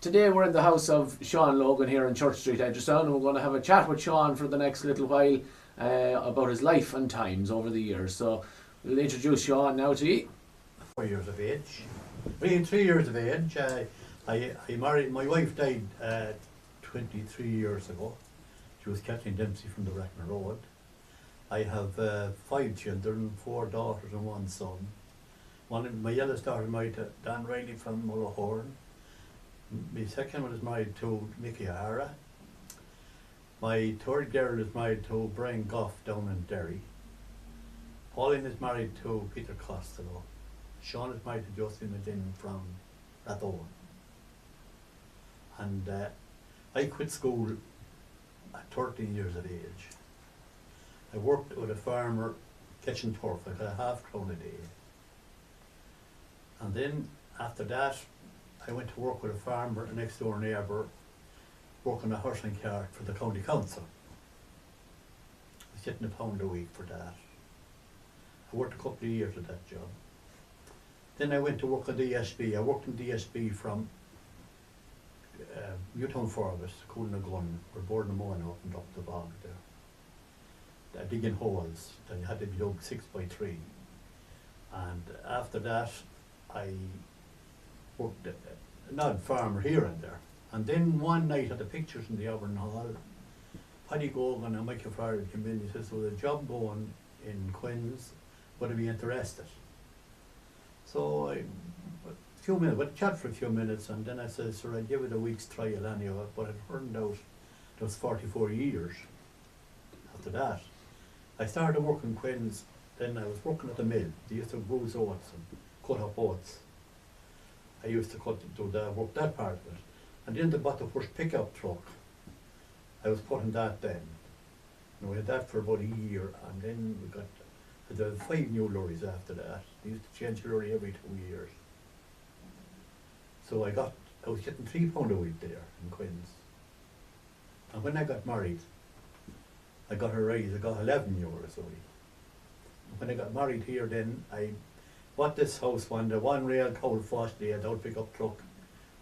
Today we're in the house of Sean Logan here in Church Street, Edgerstown, and we're going to have a chat with Sean for the next little while about his life and times over the years. So we'll introduce Sean now to you. 4 years of age. 3 years of age. I married, my wife died 23 years ago. She was Kathleen Dempsey from the Bracknell Road. I have 5 children, 4 daughters and 1 son. My eldest daughter is married to Dan Riley from Mullahorn. My second one is married to Mickey O'Hara. My third girl is married to Brian Goff down in Derry. Pauline is married to Peter Costello. Sean is married to Josephine McGinn from Rathone. And I quit school at 13 years of age. I worked with a farmer catching turf. I got a £0.5 a day. And then after that, I went to work with a farmer, a next door neighbour, working a horse and cart for the county council. I was getting £1 a week for that. I worked a couple of years at that job. Then I went to work at DSB. I worked in DSB from Newtown Forbes, Coolin a Gun, where Borden Moyne opened up the bog there. Digging holes, then you had to be dug 6 by 3. And after that, I worked an odd farmer here and there. And then one night at the pictures in the Auburn Hall, Paddy Gogan and Michael Farrell came in. He says, "So the job going in Quinns, would I be interested?" So a few minutes, but chat for a few minutes, and then I said, "Sir, I'd give it a week's trial anyway." But it turned out there was 44 years after that. I started working Quinns. Then I was working at the mill. They used to bruise oats and cut up oats. I used to work that part of it. And then they bought the first pickup truck. I was putting that then. And we had that for about a year, and then we got the 5 new lorries after that. They used to change the lorry every 2 years. So I was getting £3 a week there in Quinns. And when I got married, I got a raise. I got €11 a week. When I got married here, then I bought this house one rail coal fast day, the old pickup truck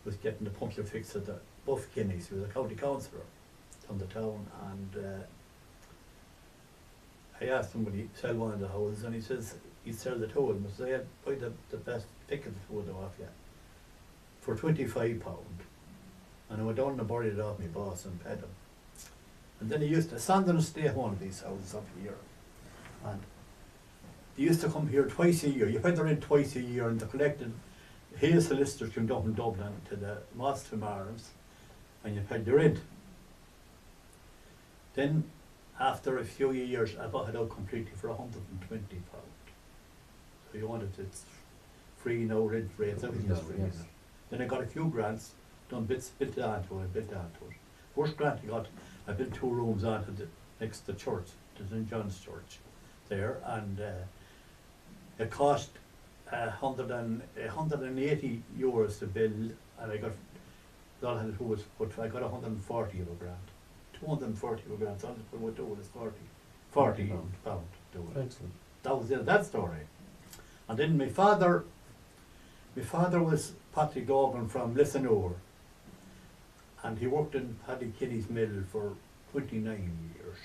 was getting the puncture fixed at the Buff Kinney's, who was a county councillor on the town, and I asked somebody to sell one of the houses, and he says he'd sell the two of them. So I had buy the best pick of the two of them off you for £25. And I went down and buried it off my boss and paid him. And then he used to stand and stay at one of these houses up here. And they used to come here twice a year. You paid the rent twice a year, and they collected his solicitors came down from Dublin to the Moss Arms, and you paid the rent. Then, after a few years, I bought it out completely for £120. So you wanted it free, no rent rates, everything was free. Yes. Then I got a few grants, built onto it. First grant I built 2 rooms onto next to the church, to St. John's Church there, and it cost €180 to build, and I got all I had to do was I got 140 of a grant, 240 of a grant. So all I do is 40 pound to do it. Excellent. That was that story. And then my father was Paddy Gogan from Lissanore, and he worked in Paddy Kinney's mill for 29 years.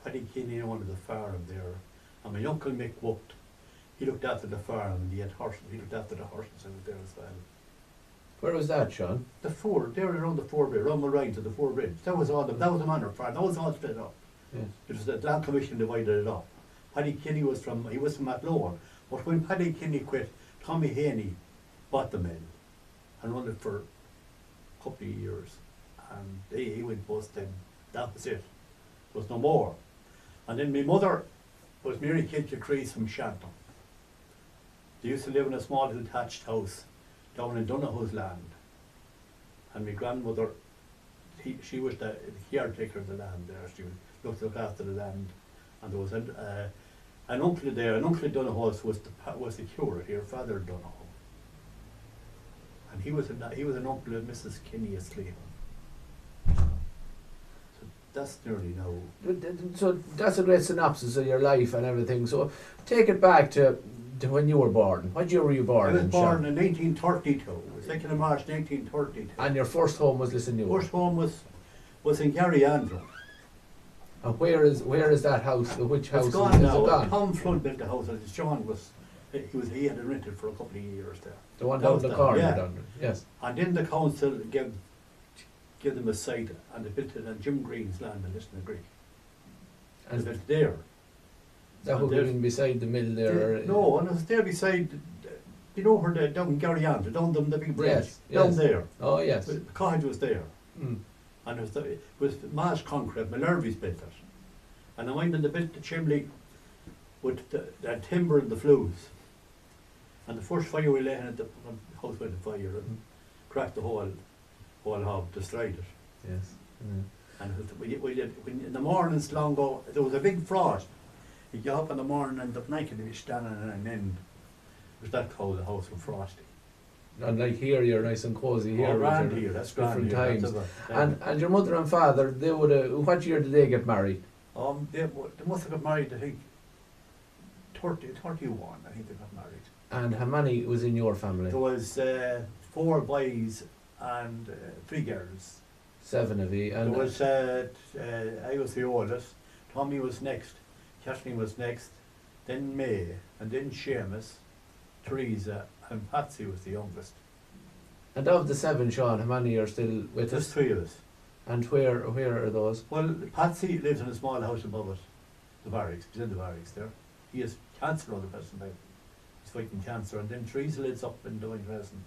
Paddy Kinney owned the farm there, and my uncle Mick worked. He looked after the farm, and he had horses. He looked after the horses out there as well. Where was that, Sean? The Ford, there around the Ford Bridge, around the right to the Ford Bridge. That was all. That was the manor farm. That was all split up. Yes. It was the land commission divided it up. Paddy Kinney was from Athlone, but when Paddy Kinney quit, Tommy Haney bought the mill and run it for a couple of years, and he went bust. Then that was it. There was no more. And then my mother was Mary Kilcrease from Shanton. They used to live in a small detached house down in Donoghue's land. And my grandmother, she was the caretaker of the land there. She looked after the land. And there was an uncle there, an uncle Donoghue's was the curate here, Father Donoghue. And he was an uncle of Mrs. Kinney asleep. That's nearly now. So that's a great synopsis of your life and everything. So take it back to when you were born. What year were you I born was in, born Sean? in 1932. It was 2nd of March 1932. And your first home was Lissanewer. First home was in Gary Andrew. And where is that house? Which house It's is gone it? now. Gone? Tom Flood built the house. And John he had it rented for a couple of years there. The one down the corner, yeah. down there. Yes. And then the council gave them a site, and they built it on Jim Green's land in Liston Creek. And And they built it there. that and would have there's- been beside the mill there. No, and it was there beside, you know where down Gary Andrew, down the big bridge, Yes, down yes. there. Oh yes. The cottage was there. Mm. And it was mass concrete, Malherby's built it. And I mind when they built the chimney with the timber and the flues. And the first fire we let in the house went on fire and cracked the whole hob, destroyed it. Yes. Mm. And we did, in the mornings long ago, there was a big frost. You get up in the morning and the night could be standing and then it was that cold, the house was frosty. And like here, you're nice and cosy here. Oh, with grand your here, that's grand different here. times. That's And your mother and father, they would have. What year did they get married? they must have got married, I think, 31, I think they got married. And how many was in your family? There was 4 boys and 3 girls. 7 of you. And There was, I was the oldest, Tommy was next, Kathleen was next, then May, and then Seamus, Teresa, and Patsy was the youngest. and of the 7, Sean, how many are still with There's us? 3 of us. And where are those? Well, Patsy lives in a small house above it, the barracks, he's in the barracks there. He has cancer on the present time. He's fighting cancer, and then Teresa lives up in Doing Crescent.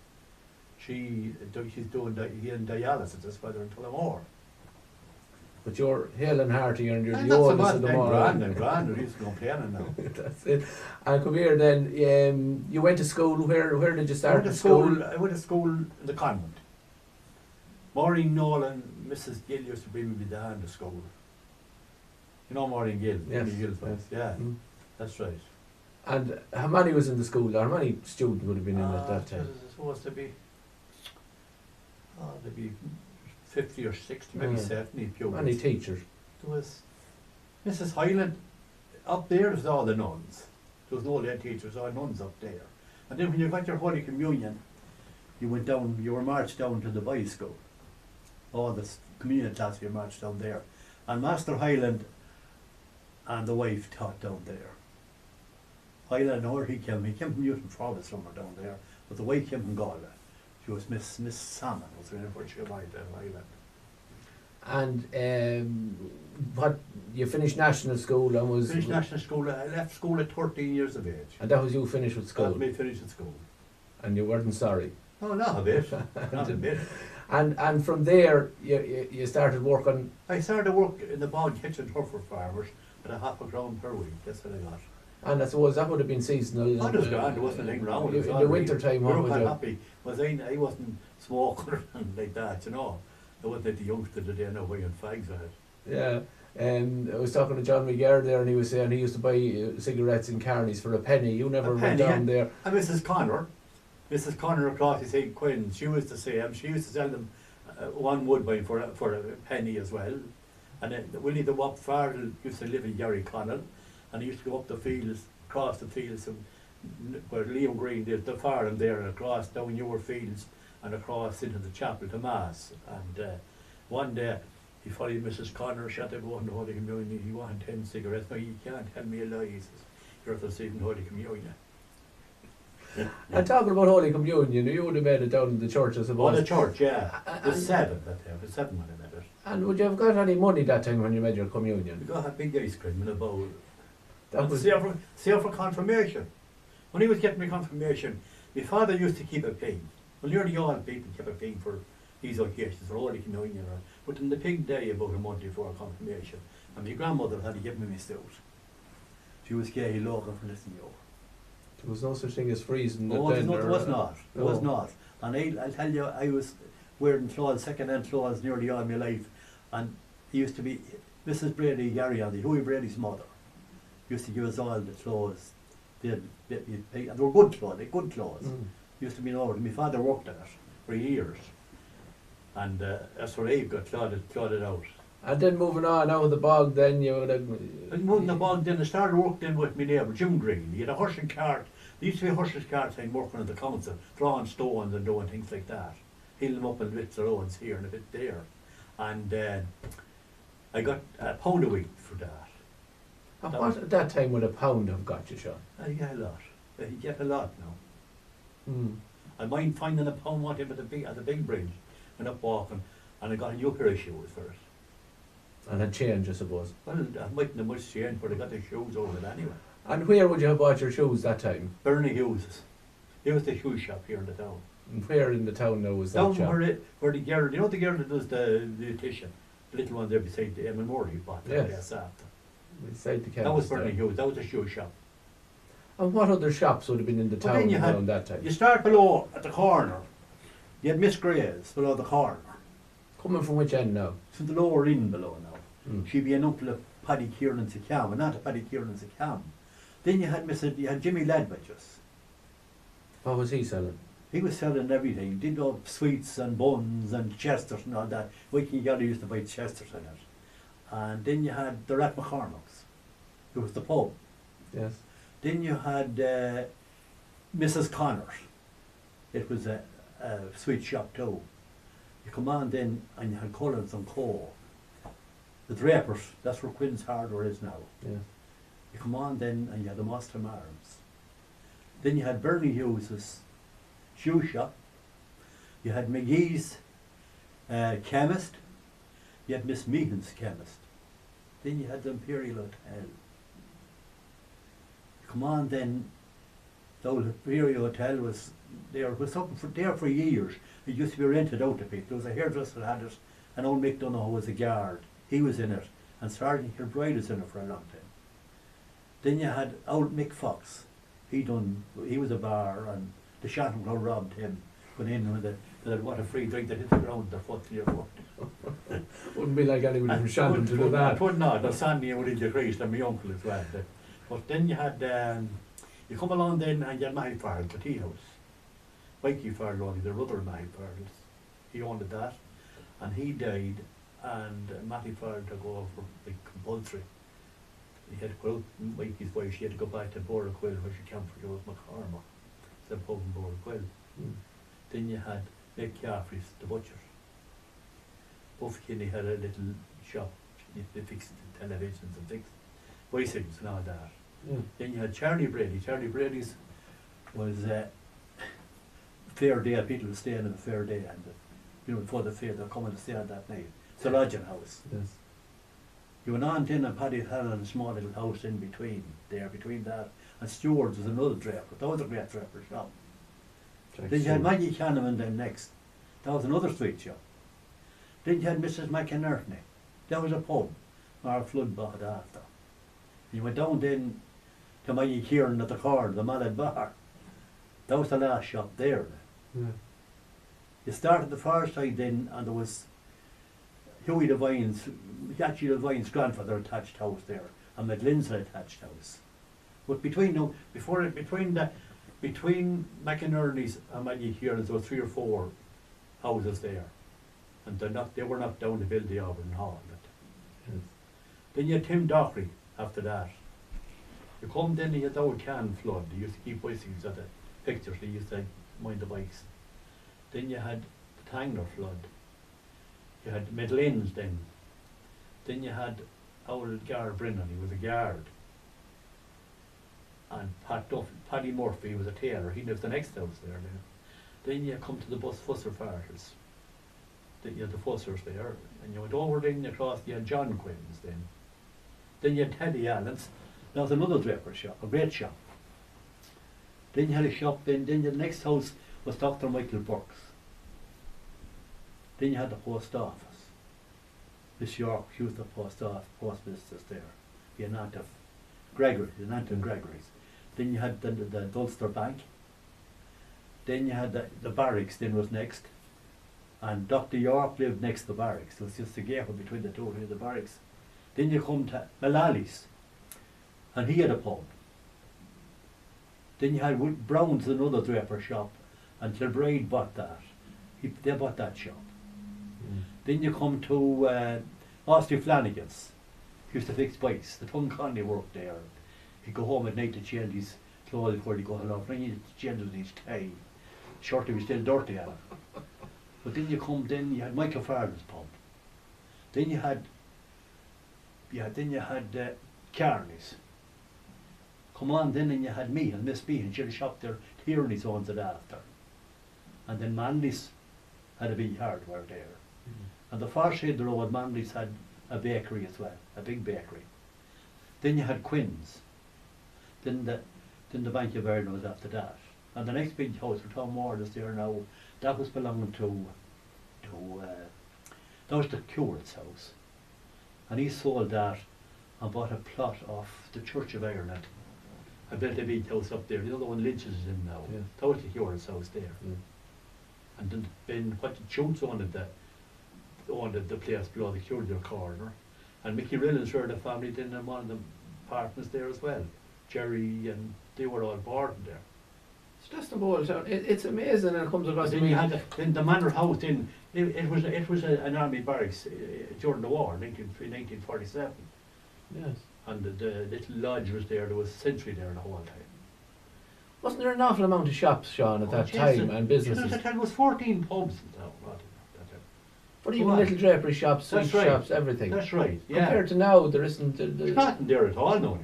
She's doing dialysis, that's why they're in Tullamore. But you're hale and hearty and you're And the that's oldest of them all. grand, he's going playing now. That's it. And come here then, you went to school, where did you I start went at to school? school. I went to school in the convent. Maureen Nolan, Mrs. Gill used to bring me down to school. You know Maureen Gill? Yes, Gill's wife, yes. yeah, Mm. that's right. And how many was in the school, or how many students would have been in at that time? It was supposed to be, there'd be 50 or 60, maybe Yeah. 70 pupils. Many teachers? There was Mrs. Hyland, up there was all the nuns. There was no lay teachers, all nuns up there. And then when you got your Holy Communion, you were marched down to the boys' school. All the communion class you marched down there. And Master Hyland and the wife taught down there. Hyland, where he came from Newton Forest somewhere down there, but the wife came from Galway. She was Miss Salmon, was her name, where she arrived at Hyland. And what, you finished national school and was... Finished national school. I left school at 13 years of age. And that was you finished with school? That was me finished at school. And you weren't sorry? Oh, not a bit. Not a bit. And from there, you started working... I started to work in the bog kitchen for farmers at £0.5 per week. That's what I got. And I suppose that would have been seasonal. I was grand. There wasn't anything wrong with it. In the winter time, what we would were you... happy. I wasn't smoking and like that, you know. I wasn't like the youngster today now buying fags at it. Yeah. I was talking to John McGarr there, and he was saying he used to buy cigarettes in Carney's for a penny. You never went down there. And Mrs. Connor across the St. Quinn, she was the same. She used to sell them one woodbine for a penny as well. And then Willie the Wop Farrell used to live in Gary Connell, and he used to go up the fields, across the fields, where Liam Green did the farm there, and across down your fields, and across into the chapel to Mass. And one day, he followed Mrs. Connor, she had to go into Holy Communion. He wanted 10 cigarettes. No, you can't tell me a lie, he says. You're receiving Holy Communion. And talking about Holy Communion, you would have made it down in the church, I suppose. Oh, the church, yeah. It was And- 7 that time. It was 7 when I met it. And would you have got any money that time when you made your communion? We got a big ice cream in a bowl. That And was... see her for confirmation. When he was getting me confirmation, my father used to keep a pig. Well, nearly all people keep a pig for these occasions, for Holy Communion. But in the pig day, about a month before confirmation, and my grandmother had to give me my stout. She was Gay Logan from Liston York. There was no such thing as freezing. Oh, then, there was not. There was no. not. And I'll tell you, I was wearing clothes, second-hand clothes nearly all my life. And he used to be, Mrs. Brady Gary, Huey Brady's mother, used to give us all the clothes. And they were good clothes. Mm. Used to be over. My father worked at it for years. And that's where Abe got clotted out. And then moving on out of the bog, then you would have... And moving the bog, then I started working with my neighbour, Jim Green. He had a horse and cart There used to be horses cart thing working at the council, drawing stones and doing things like that. Healing them up in bits of roads here and a bit there. And I got a pound a week for that. And what at that time would a pound have got you, Sean? I get a lot. You get a lot now. Mm. I mind finding a pound one time at the big bridge, went up walking, and I got a new pair of shoes for it. And a change, I suppose. Well, I mightn't have much change, but I got the shoes over it anyway. And where would you have bought your shoes that time? Bernie Hughes's. He was the shoe shop here in the town. And where in the town now was that Down shop? where the girl, you know the girl that does the beautician? The little one there beside the Emma Moore he bought that Yes. after. Beside the chemist. That was Bernie there. Hughes, that was a shoe shop. And what other shops would have been in the Well, then town you had- around that time? You start below at the corner. You had Miss Gray's below the corner. Coming from which end now? From the lower inn below now. Mm. She'd be an uncle of Paddy Kieran's a Cam, and not a Paddy Kieran's a Cam. Then you had Jimmy Ledwidge's. What was he selling? He was selling everything. Did all sweets and buns and chesters and all that. Viking Galley used to buy chesters in it. And then you had the Rat McCormick's. It was the pub. Yes. Then you had Mrs. Connor's. It was a sweet shop too. You come on then and you had Collins and Co. The Drapers, that's where Quinn's Hardware is now. Yeah. You come on then and you had the Mostram Arms. Then you had Bernie Hughes's shoe shop. You had McGee's chemist. You had Miss Meehan's chemist. Then you had the Imperial Hotel. You come on then, the old Imperial Hotel was there for years. It used to be rented out to people. There was a hairdresser that had it, and old Mick Donoghue was a guard. He was in it, and Sergeant Kilbride was in it for a long time. Then you had old Mick Fox. He was a bar, and the Shannon Club robbed him. Went in with what a free drink that hit the ground, their foot to your foot. Wouldn't be like anybody from Shannon to do that. It would not. The Sandy would have decreased, and my uncle as well. But then you had, you come along then and you had Matty Farrell, the tea house. Mikey Farrell, only the brother of Matty Farrell. He owned that, and he died, and Matty Farrell took over like compulsory. He had to go out, Mikey's wife, she had to go back to Boraquill where she came from, it was McCormack. It's a pub in Boraquill. Mm. Then you had Mick Caffrey's, the butcher. Buff Kinney had a little shop. They fixed the televisions and fixed bicycles and all that. Mm. Then you had Charlie Brady. Charlie Brady's was fair day. People were staying in a fair day, and before the fair, they're coming to stay on that night. It's a lodging house. Yes. You went on then, and Paddy had a small little house in between that, and Stewart's was another draper. That was a great draper shop. Then you had Maggie Cannon then next. That was another street shop. Then you had Mrs. McInerney. That was a pub. Our flood bought it after. You went down then to Maggie Kieran at the corner, the Mallet Bar. That was the last shop there. Yeah. You started the far side then, and there was Hughie Devine's grandfather attached house there, and McLean's attached house. But between McInerney's and Maggie Kieran's, there were 3 or 4 houses there, and they were knocked down to build the Auburn Hall. Yes. Then you had Tim Dockery after that. You come then, you had the old can flood. They used to keep bicycles at the pictures, they used to mind the bikes. Then you had the Tangler flood. You had Medlane's then. Then you had old Gar Brennan, he was a guard. And Paddy Murphy was a tailor, he lived the next house there now. Then you come to the bus Fusser Farters. Then you had the Fussers there, and you went over then across, you had John Quinn's then. Then you had Teddy Allen's, that was another draper shop, a great shop. Then you had a shop, then the next house was Dr. Michael Burke's. Then you had the post office. Miss York, she was the postmistress there. You had Aunt of Gregory, the Aunt of Gregory's. Then you had the Ulster Bank. Then you had the barracks, then was next. And Dr. York lived next to the barracks. It was just a gap between the two of the barracks. Then you come to Malali's, and he had a pub. Then you had Brown's, another draper shop, and Kilbride bought that. They bought that shop. Mm. Then you come to Austin Flanagan's. He used to fix bikes. The Tongue Conley worked there. He'd go home at night to change his slowly before they go along. Then you change his tie. Shortly was still dirty at it. But then you had Michael Farley's pub. Then you had Carney's. Come on then, and you had me and Miss B, and she'd shop there, Tierney's owns it after. And then Manley's had a big hardware there. And the far side of the road, Manley's had a bakery as well, a big bakery. Then you had Quinn's. Then the Bank of Ireland was after that. And the next big house, for Tom Ward is there now, that was belonging to that was the Curt's house. And he sold that and bought a plot off the Church of Ireland. I built a big house up there, the other one Lynch's is in now. Yeah. That was the Curt's house there. Yeah. And then what the Chunks owned the place below the Curdier corner. And Mickey Rillans were the family then in one of the partners there as well. Jerry and they were all born there. It's just a whole town. It's amazing, and it comes across to Then me. you had then the manor house. Then it was an army barracks during the war, 1947, Yes. and the little lodge was there. There was a sentry there the whole time. Wasn't there an awful amount of shops, Sean, at that time, and businesses? There was 14 pubs in town. But even little drapery shops, sweet That's right. shops, everything. That's right. Yeah. Compared to now, there isn't. There's nothing there at all now.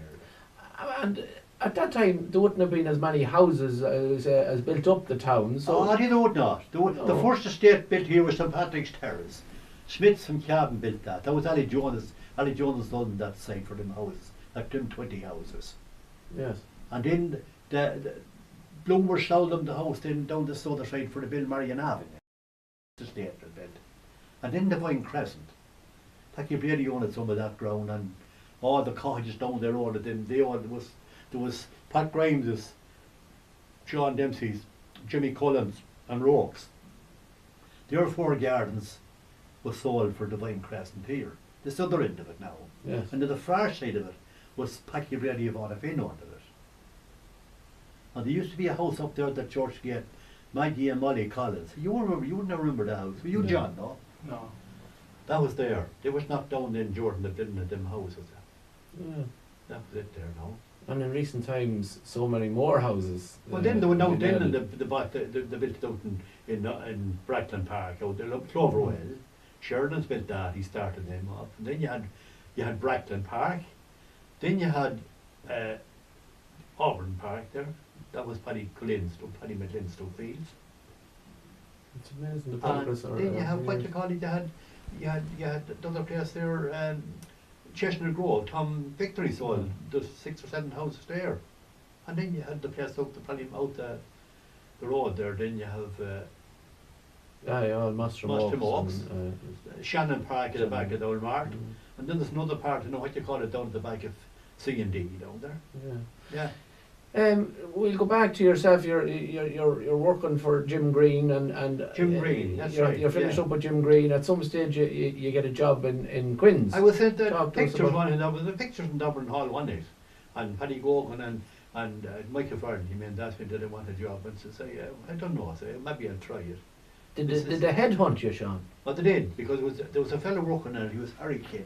And at that time, there wouldn't have been as many houses as built up the town. So Oh, they would not. The first estate built here was St Patrick's Terrace. Smiths from Cavan built that. That was Ali Jonas. Ali Jonas done that site for them houses. Like them 20 houses. yes, And then the Bloomer sold them the house then down the other side for the Bill Marion Avenue. The estate they built. And then the Vine Crescent. Taki Brady owned some of that ground, and all the cottages down there all of them. There was Pat Grimes's, Sean Dempsey's, Jimmy Cullen's and Rourke's. Their 4 gardens was sold for the Vine Crescent here. This other end of it now. yes. And to the far side of it was Packy Brady of Finn under it. And there used to be a house up there that George Gate, Maggie and Molly Collins. You wouldn't remember the house. Were you No. John, no? No. That was there. They was knocked down in Jordan that didn't them houses. Yeah. That was it there now. And in recent times, so many more houses. Well, then they were now been then and added. they built it out in Brackland Park out there, Cloverwell. Sheridan's built that. He started them up. And then you had Brackland Park. Then you had Auburn Park there. That was Paddy McLinstow Fields. It's amazing the And progress. then you have what you call it. You had the other place there. Chestnut Grove, Tom Victory sold there's 6 or 7 houses there. And then you had the place out the road there, then you have yeah, Mostrom Oaks. Shannon Park at the back of the old mart. Mm. And then there's another part, you know what you call it, down at the back of C&D down there. Yeah. Yeah. We'll go back to yourself. You're working for Jim Green and Jim Green, that's you're, right, You're finished yeah. up with Jim Green. At some stage, you get a job in Quinn's. I was sent the Talk to us pictures about- one, and there was the pictures in Dublin Hall one night. And Paddy Gogan and Michael Farden came in and asked me did I want a job, and I said, I don't know, I said, maybe I'll try it. Did they headhunt you, Sean? But they did, because there was a fellow working there, he was Harry Kidd.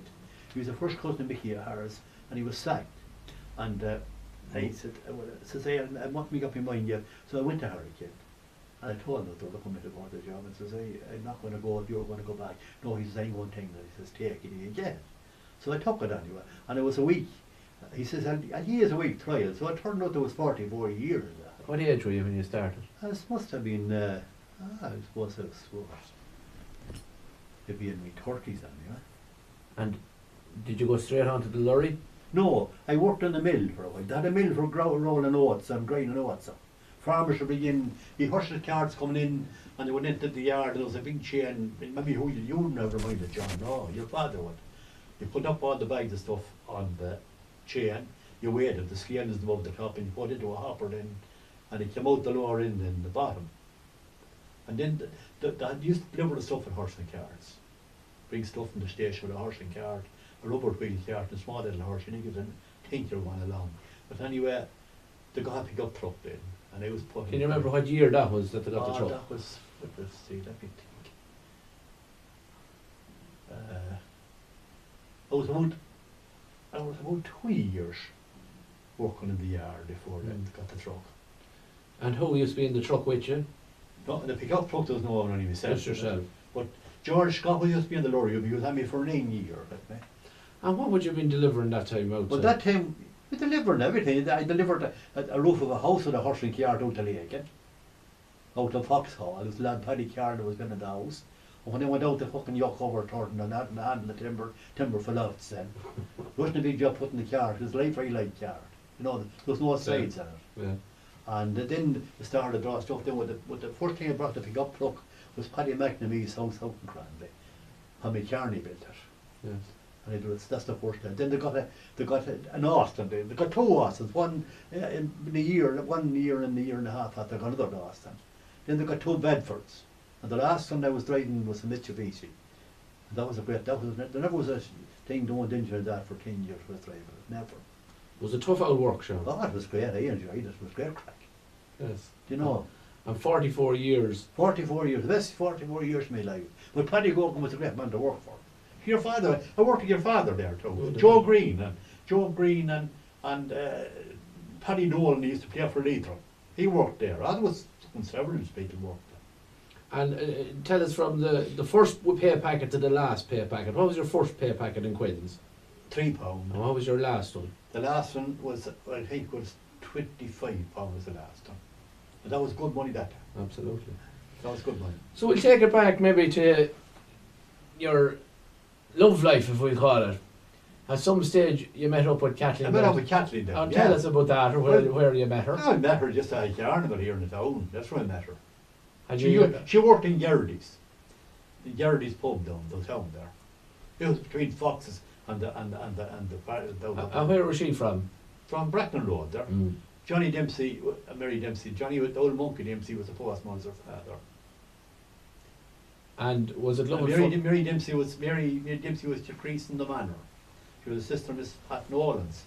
He was the first cousin of Mickey O'Hara's, and he was sacked. And I said, I want to make up my mind yet. So I went to Harry Kidd. And I told him that they were coming to go the job, and says, I'm not going to go if you're going to go back. No, he says, I won't take it. He says, take it again. So I took it anyway, and it was a week. He says, and he is a week trial, so it turned out there was 44 years. What age were you when you started? This must have been, I suppose it was, maybe in my 30s anyway. And did you go straight on to the lorry? No, I worked in a mill for a while. They had a mill for rolling oats and grinding oats. Farmers would bring in, the horses carts coming in, and they went into the yard, and there was a big chain, maybe you never minded, John, no, your father would. You put up all the bags of stuff on the chain, you weighed it, the scale is above the top, and you put it into a hopper then, and it came out the lower end and the bottom. And then they used to deliver the stuff in horse and carts. Bring stuff from the station with a horse and cart, a rubber wheel cart, and a small little horse, and you could tinker one along. But anyway, they got a pickup truck then, and I was putting... Can you remember what year that was that they got the truck? That was, let's see, let me think. I was about 2 years. working in the yard before they got the truck. And who used to be in the truck with you? No, the pickup truck there was no one, only myself. Just yourself. But George Scott was used to be in the lorry, he was on me for 9 years. And what would you have been delivering that time out? But that time, we delivered everything. I delivered a roof of a house with a horse and cart out to Lake, out of Foxhall. It was the lad Paddy Carr that was in the house. And when they went out to fucking yuck over turning and that and handling the timber for lots then. It wasn't a big job putting the cart, it was a very light cart. You know, there was no sides in it. Yeah. And then they started to draw stuff down with the first thing I brought the pickup truck was Paddy McNamee's house out in Cranley. How McCarney built it. Yes. And that's the first thing. Then they got an Austin. They got two Austins. One in the year, 1 year and a year and a half after they got another Austin. Then they got two Bedfords. And the last one I was driving was a Mitsubishi. And that was there never was a thing doing danger that for 10 years with driving. Never. Was it tough old work, Sean? Oh, it was great. I enjoyed it. It was great crack. Yes. You know. And 44 years. 44 years. The best 44 years of my life. But Paddy Gorgon was a great man to work for. Your father, I worked with your father there too. Joe Green and Paddy Nolan used to play for Leitrim. He worked there. That was several people worked there. And tell us from the first pay packet to the last pay packet. What was your first pay packet in Quins? £3. And what was your last one? The last one was, I think, was £25 was the last one. And that was good money that time. Absolutely. That was good money. So we'll take it back maybe to your love life, if we call it. At some stage you met up with Kathleen. I met up with Kathleen then. Tell us about that, or where you met her. I met her just at a carnival here in the town. That's where I met her. And She worked in Garrity's. The Garrity's pub down the town there. It was between Foxes and the and where was she from? From Bracknell Road there. Mm. Johnny Dempsey, Mary Dempsey, the old monkey Dempsey was the postmaster's father. And was it love Mary Dempsey was Crease in the manor. She was a sister of Miss Pat Nolan's.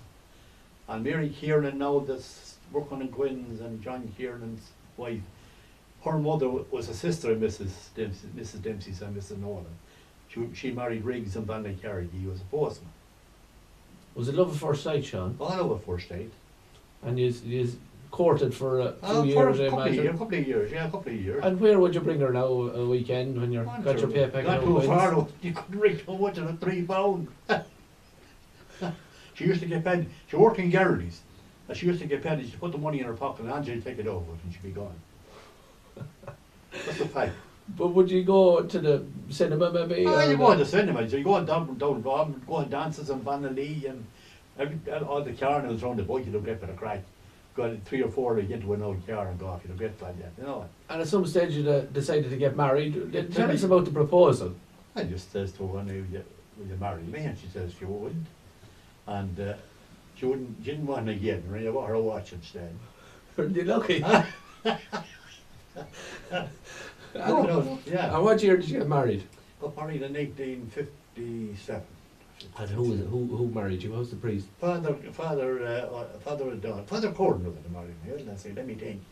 And Mary Kiernan now that's working in Quins, and John Kiernan's wife. Her mother was a sister of Mrs. Dempsey's and Mrs. Nolan. She married Riggs and Ballycarrigy. He was a postman. Was it love at first sight, Sean? All over first date. And you courted for a few years, a couple of years. And where would you bring her now a weekend when you got your pay packet? Not too far, you couldn't reach so much of £3. She used to get paid. She worked in Garrity's. And she used to get paid. She'd put the money in her pocket and Angela would take it over and she'd be gone. That's the fact. But would you go to the cinema maybe? Oh, you go to the cinema. So you go down go on dances and Bannalee and all the carnivals around the boat. You'd get for the crack. Got 3 or 4 to get into an old car and go off. You'd have great fun, you know. And at some stage you decided to get married. Tell us about the proposal. I just says to her, will you marry me? And she says she would. And she didn't want to again. You bought her a watch instead. You're lucky. Yeah. And what year did you get married? Got married in 1857. And who married you? What was the priest? Father Don. Father Corden was it married me. Let's see, let me think.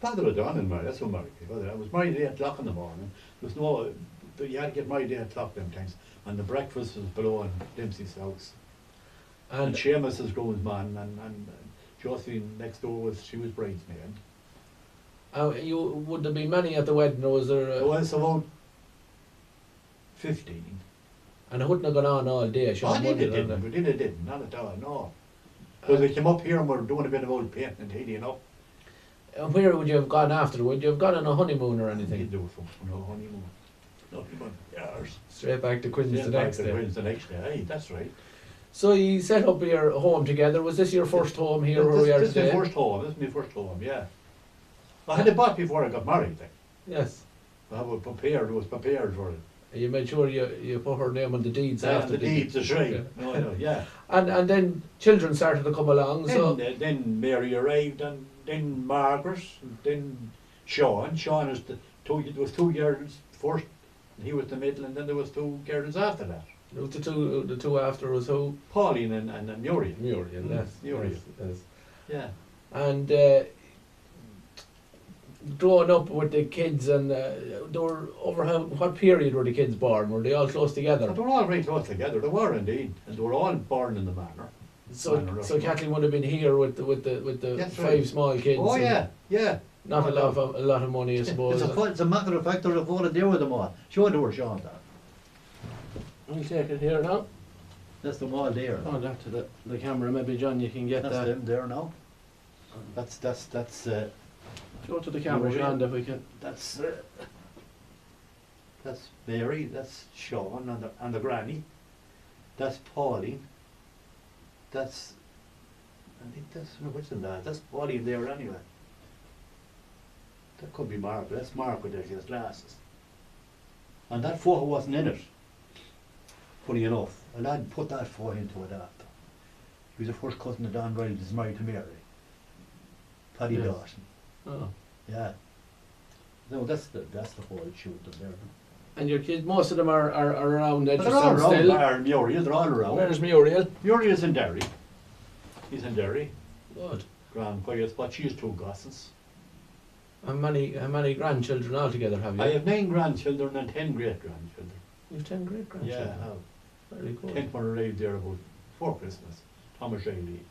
Father O'Donnell married. That's who married me. I was married at 8 o'clock in the morning. There was no. You had to get married at 8 o'clock them times. And the breakfast was below in Dempsey's house. And Seamus is groomsman, and Josephine next door she was bridesmaid. Would there be many at the wedding, or was there? There was about 15. And it wouldn't have gone on all day, Sean. It didn't, not at all, no. Because we came up here and we were doing a bit of old painting and tidying up. And where would you have gone after? Would you have gone on a honeymoon or anything? You'd do something, no honeymoon. Nothing but yours. Straight back to Quins the next day. Quins the next day, aye, that's right. So you set up your home together. Was this your first home here where we are today? This is my first home. This is my first home, yeah. I had it bought before I got married then. Yes. I was prepared for it. You made sure you put her name on the deeds after the deeds, that's right. Yeah. And then children started to come along. Then Mary arrived, and then Margaret, and then Sean. Sean was there was 2 girls first, and he was the middle, and then there was 2 girls after that. The two after was who? Pauline and Muriel. Muriel, yes. Muriel. Yes. Yeah. And growing up with the kids, and they were over what period were the kids born? Were they all close together? But they were all very close together. They were indeed, and they were all born in the manor. So Kathleen would have been here with the That's 5 right. small kids. Oh and yeah. Not a lot of money, I suppose. It's a matter of fact, there's a photo there with them all. Show it to her, Sean. That. I'll take it here now. That's them all there. Oh, that to the camera. Maybe John, you can get That's that. them there now. That's Show to the camera, Sean, if we can. that's Mary. That's Sean and the granny. That's Pauline. I think that's which one that? That's Pauline there anyway. That could be Mark. That's Mark with his glasses. And that photo wasn't in it. Funny enough, a lad put that photo into it after. He was the first cousin of Don Riley, who's married to Mary. Paddy Yes. Dawson. Oh. Yeah. No, that's the whole shoot them there. And your kids, most of them are around But they're all Edgerton around. still. Bar Muriel, they're all around. Where's Muriel? Muriel's in Derry. He's in Derry. Good. Grand quiet, but she has 2 gossins. How many grandchildren altogether have you? I have 9 grandchildren and 10 great grandchildren. You've 10 great Yeah, grandchildren. I have. Very good. 10th one arrived there about before Christmas. Thomas Riley.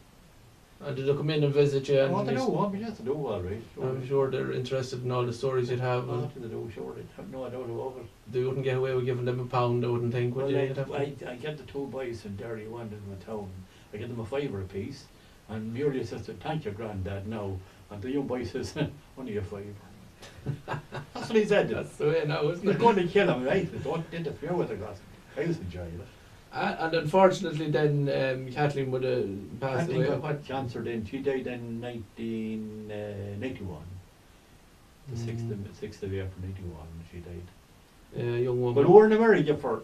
And did they come in and visit you? And What they do, what we just do all right. I'm sure they're interested in all the stories you'd have. And What do they do, sure, they have no doubt about it. they wouldn't get away with giving them £1, I wouldn't think, would Well, you? I You'd have to- I get the 2 boys in Derry, one in the town. I get them a £5 apiece. And Muriel says, thank you, Grandad, now. And the young boy says, only a £5. That's what he said. That's the way now, isn't They're it? going to kill him, right? They don't interfere with the gossip. I was enjoying it. And unfortunately then Kathleen would have passed Kathleen away. got cancer then. She died in 1991. The 6th of April 91 she died. Young woman. But we were in America for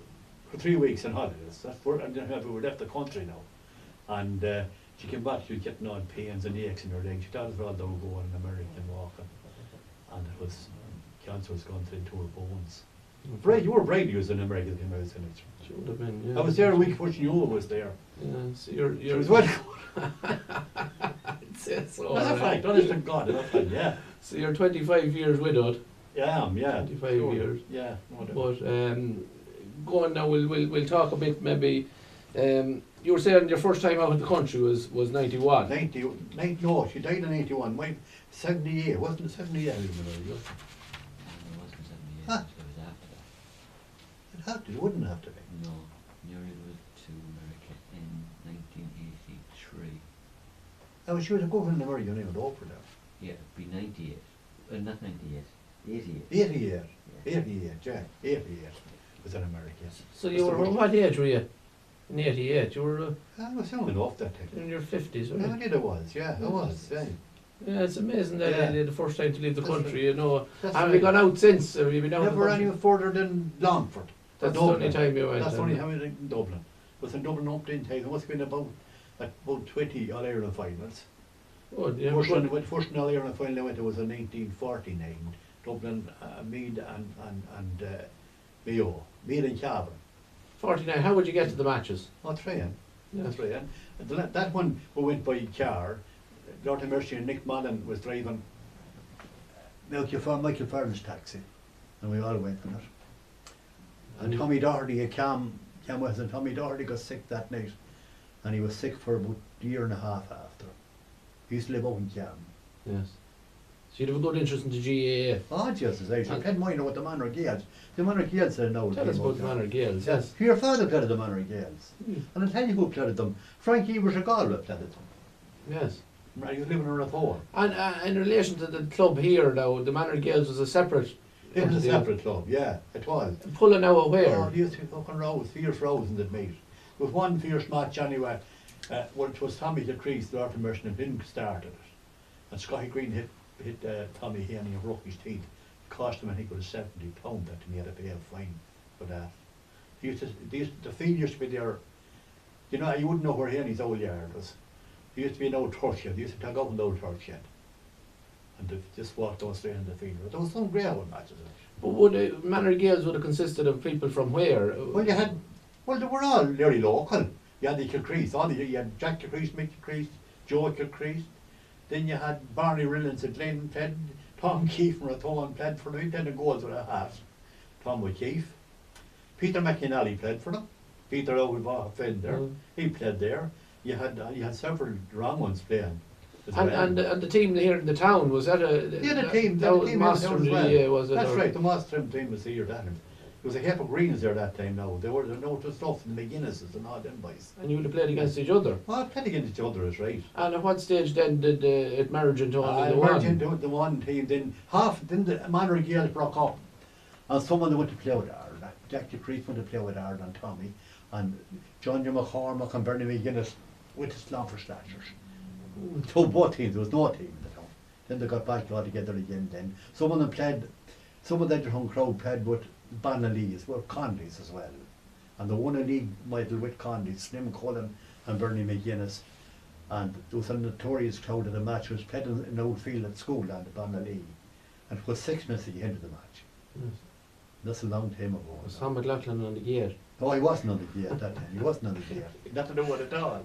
3 weeks in holidays. And then we left the country now. And she came back, she was getting odd pains and aches in her leg. She thought it was all down going in America and walking. And it was, cancer was gone into her bones. Brady, you were Brady who was in America when I was in it. Should have been, yeah. I was there a week before she knew I was there. Yeah, so She you're was well. I'd say so, That's a right. fact, honest to God, that's a fact, yeah. So you're 25 years widowed, Yeah, I am, yeah. 25 sure. years. Yeah, no doubt. but go on now, we'll talk a bit maybe. You were saying your first time out of the country was 91. 90, no, she died in 81. My 78, wasn't it 78? I remember. It wasn't 78, Huh? it was after that. It had to, it wouldn't have to be. No, Muriel was to America in 1983. Oh, she was a governor in America, you know, over there. Yeah, it'd be 98. Not 98, 88. 88, Yeah. 88, yeah, 88 was in America. So you were, what age were you? In 88, you were I was young enough that time. in your 50s, Yeah, weren't I you? did it was, yeah, I was, yeah. Yeah, it's amazing that Yeah. the first time to leave the That's country, right. you know. That's Have right. you gone out since? Have you been out of the Never country? any further than Longford. That's the Dublin. only time you went. That's the then. only time I went in Dublin. Was in Dublin up to time. It must have been about 20 All Ireland finals. Good, yeah. First All Ireland final I went to was in 1949. Dublin, Meath and Mayo. Meath and Cavan. 49, how would you get to the matches? Oh, train. Yeah. That's right. And that one we went by car. Lord of Mercy and Nick Mullen was driving Michael Farron's taxi. And we all went in it. And Tommy Doherty came with us, and Tommy Doherty got sick that night. And he was sick for about a year and a half after. He used to live out in Cam. Yes. So you'd have a good interest in the GAA. Oh, Jesus, I should had mine with the Manor Gales. The Manor Gales said no. Tell us about the Manor Gales, yes. Your father played the Manor Gales. Hmm. And I'll tell you who played them. Frankie was a Galway played them. Yes. He was living in Rathore. And in relation to the club here now, the Manor Gales was a separate It was a entity. separate club, yeah, it was. Pulling now Oh, where? they used to be fucking rows, fierce rows in the meet. There was one fierce match anyway, which was Tommy Decrease, the Arthur Merchant and Pin started it. And Scotty Green hit Tommy Haney and broke his teeth. It cost him, I think, it was £70 that he had to pay a fine for that. The field used to be there, you know, you wouldn't know where Haney's old yard was. There used to be an old church shed, they used to take up an old church shed. And they just walked down straight in the field. There was some great old matches. But would Manor Gales would have consisted of people from where? Well, they were all very local. You had the Kilcrease, you had Jack Kilcrease, Mick Kilcrease, Joe Kilcrease. Then you had Barney Rillans at Glen Fed, Tom Keefe from Rathone played for them, 10 goals with a hat. Tom Keefe. Peter McInally played for them. Peter O'Gilva Fender, he played there. You had several wrong ones playing. as well. And the team here in the town, was that a... Yeah, the team, that the was team in Master town as of well. the year, was it? That's or- right, the Master team was here then. There was a heap of Greens there that time now. There no stuff in the McGuinnesses and all them boys. And you would have played against each other. Well, playing against each other is right. And at what stage then did it marriage into only the Merged one? into the one team, then the Manor Gales broke up. And someone that went to play with Ireland, Jackie Priest went to play with Ireland and Tommy, and John McCormack and Bernie McGuinness with the Slamford Slashers. So both teams, there was no team in the town. Then they got back all together again then. Some of them played, some of the home crowd played with Banalees, with Conleys as well. And they won a league medal with Conleys, Slim Cullen and Bernie McGuinness. And there was a notorious crowd in the match. It was played in an old field at school down at Bannalee. And it was 6 minutes at the end of the match. Yes. That's a long time ago. Was Tom McLaughlin on the gear? Oh, he wasn't on the gear at that time. He wasn't on the gear. Nothing to do with it at all.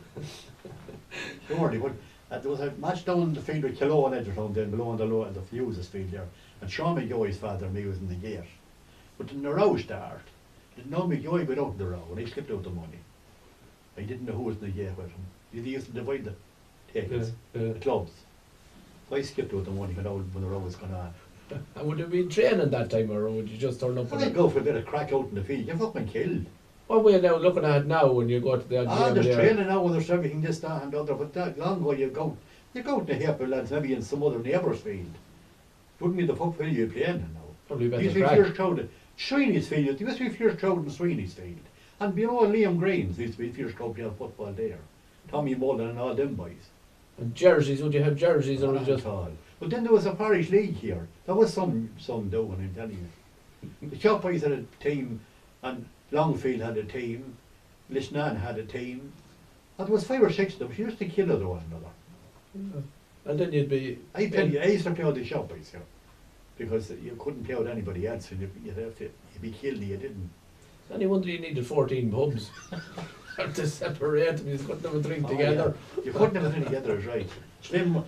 Surely, but there was a match down in the field with Killow and Edgerton, then below on the Fuses field there. And Sean McGoy's father and me was in the gear. But in the row start, didn't know McGoy got out in the row and he slipped out the money. I didn't know who was in the gear with him. He used to divide the tickets, the clubs. So I skipped out the money when the row was going on. And would you be training that time, or would you just turn up? I'd go for a bit of crack out in the field. You're fucking killed. What way now looking at it now when you go to the game There's there? training now and there's everything this, that and the other, but that long ago you go in the heap of lads, maybe in some other neighbour's field. Wouldn't be the fuck field you're playing in now. Probably There better used to be crack. fierce crowd at Sweeney's field, there used to be fierce crowd in Sweeney's field. And you know Liam Greens used to be fierce crowd playing football there. Tommy Mullen and all them boys. And jerseys, would you have jerseys or Not just... at all. But then there was a parish league here. There was some doing, I'm telling you. The Chop boys had a team, and Longfield had a team, Lishnan had a team. And there was 5 or 6 of them. She used to kill other one another. And then you'd be... I tell you, I used to play with the Chop boys here. Because you couldn't play with anybody else, and you'd be killed if you didn't. Any wonder you needed 14 pubs to separate them. You couldn't have a drink together. Yeah. You couldn't have it together, is right. Slim,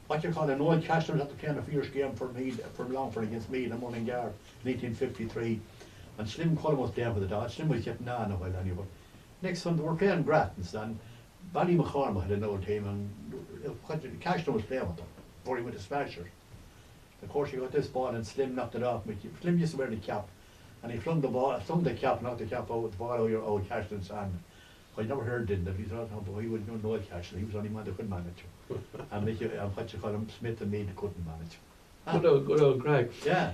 what you call an old Cashner was at the playing a fierce game for Longford against me in the Mullingar in 1853. And Slim Cullen was playing for the Dodge. Slim was getting on a while anyway. Next Sunday we were playing Grattan's and Ballymaccormack had an old team and Cashner was playing with them before he went to Smashers. Of course he got this ball and Slim knocked it off. Slim used to wear the cap. And he flung the cap, knocked the cap out with the ball out of your old Cashner's hand. I never heard it, but he thought, oh boy, he wouldn't know Cashner. He was the only man that could manage him. And what you call him, Smith and me couldn't manage. Good old crack. Yeah.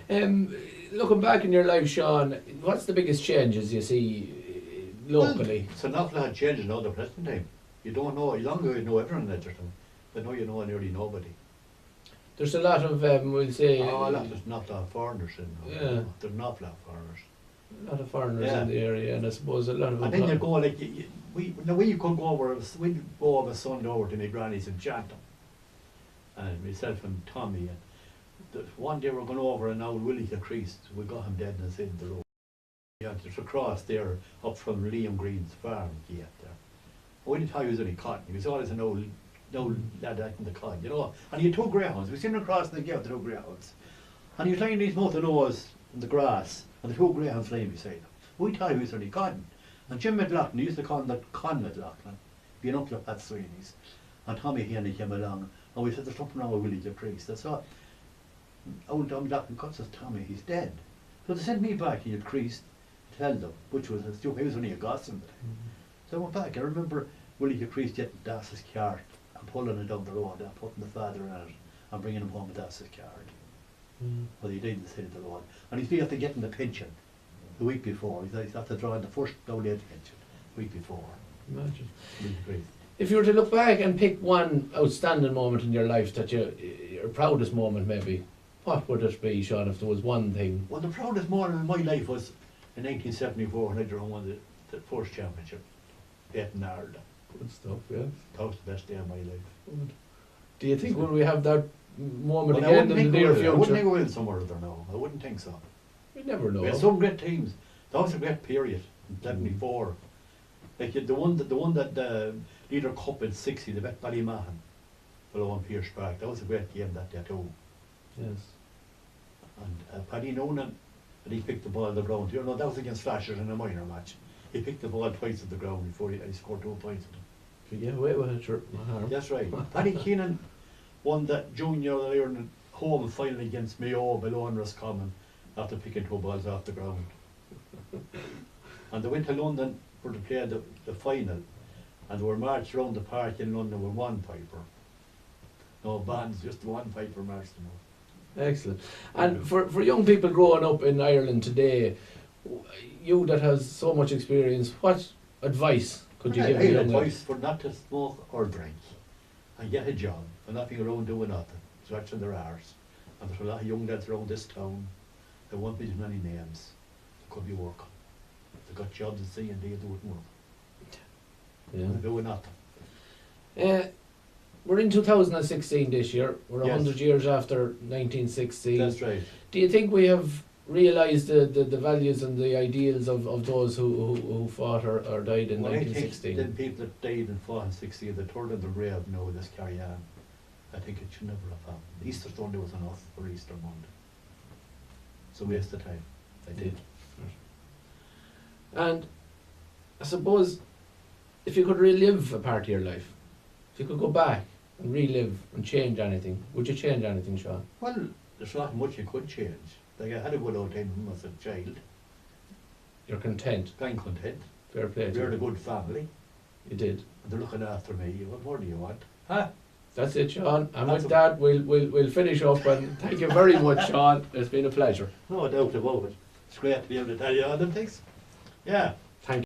Looking back in your life, Sean, what's the biggest changes you see locally? Well, it's an awful lot of changes now the present time. You don't know, longer you know everyone in Edgerton, but now you know nearly nobody. There's a lot of, we'll say... There's not a lot of foreigners in now. Yeah. There's an awful lot of foreigners. A lot of foreigners Yeah. in the area, and I suppose a lot of... And then you go like, we could go over, we'd go over Sunday over to my granny's in Chanton. And myself and Tommy, and one day we're going over and now Willie the Crease, we got him dead in the side of the road. Yeah, just across there, up from Liam Green's farm gate there. I didn't tell you he was any cotton, he was always an old lad out in the cotton, you know. And he had 2 greyhounds, we seen him across the gate with 2 greyhounds. And he was lying these mouth and nose in the grass, and the 2 greyhounds lying beside him. We thought he was any cotton. And Jim McLaughlin, he used to call him the Con McLaughlin, being up to Pat Sweeney's. And Tommy Haney came along, and we said, there's something wrong with Willie the Priest. That's all. Old Tom McLaughlin cuts says, Tommy, he's dead. So they sent me back to the Priest to tell them, which was a stupid, he was only a gossip. So I went back. I remember Willie the Priest getting Das's cart and pulling it down the road and putting the father in it and bringing him home with Das's cart. Well, he died in the side of the road. And he's after getting the pension the week before. He's after drawing the first old age pension the week before. Imagine. Willie the Priest. If you were to look back and pick one outstanding moment in your life that your proudest moment maybe, what would it be, Sean, if there was one thing? Well, the proudest moment in my life was in 1974 when I won the first championship, beating Ireland. Good stuff, yeah. That was the best day of my life. Good. Do you think will we have that moment Well, I again wouldn't in the think we near will. I wouldn't future? think we will somewhere or other now. I wouldn't think so. We never know. We had some great teams. That was a great period in 74. Like the one that Leader Cup in 60, they bet Ballymahan below on Pierce Park. That was a great game that day too. Yes. And Paddy Noonan, and he picked the ball on the ground. You know, that was against Flashers in a minor match. He picked the ball twice at the ground before he scored 2 points. If you get away with it, sure. That's right. Paddy Keenan won that junior Ireland home final against Mayo below Roscommon after picking 2 balls off the ground. And they went to London for to play the final, and they were marched around the park in London with 1 piper. No bands, just 1 piper marched them out. Excellent. And for young people growing up in Ireland today, you that has so much experience, what advice could you give I a young lad? advice for not to smoke or drink and get a job and not be around doing nothing, scratching their arse. And there's a lot of young lads around this town, there won't be many names, they could be working. They got jobs at C&D, they wouldn't work. Yeah. They're doing nothing. We're in 2016 this year. We're 100 Yes. years after 1916. That's right. Do you think we have realised the values and the ideals of those who fought or died in Well, I think 1916? the people that died and fought in 16, the third of the grave know this carry on. I think it should never have happened. Easter Sunday was enough for Easter Monday. It's a waste of time. I did. And I suppose if you could relive a part of your life, if you could go back and relive and change anything, would you change anything, Sean? Well, there's not much you could change. Like I had a good old time as a child. You're content. I'm content. Fair play to We're in a you. good family. You did. And they're looking after me. What more do you want? Huh? That's it, Sean. And That's with a- that, we'll finish up. And thank you very much, Sean. It's been a pleasure. No doubt about it. It's great to be able to tell you all them things. Yeah.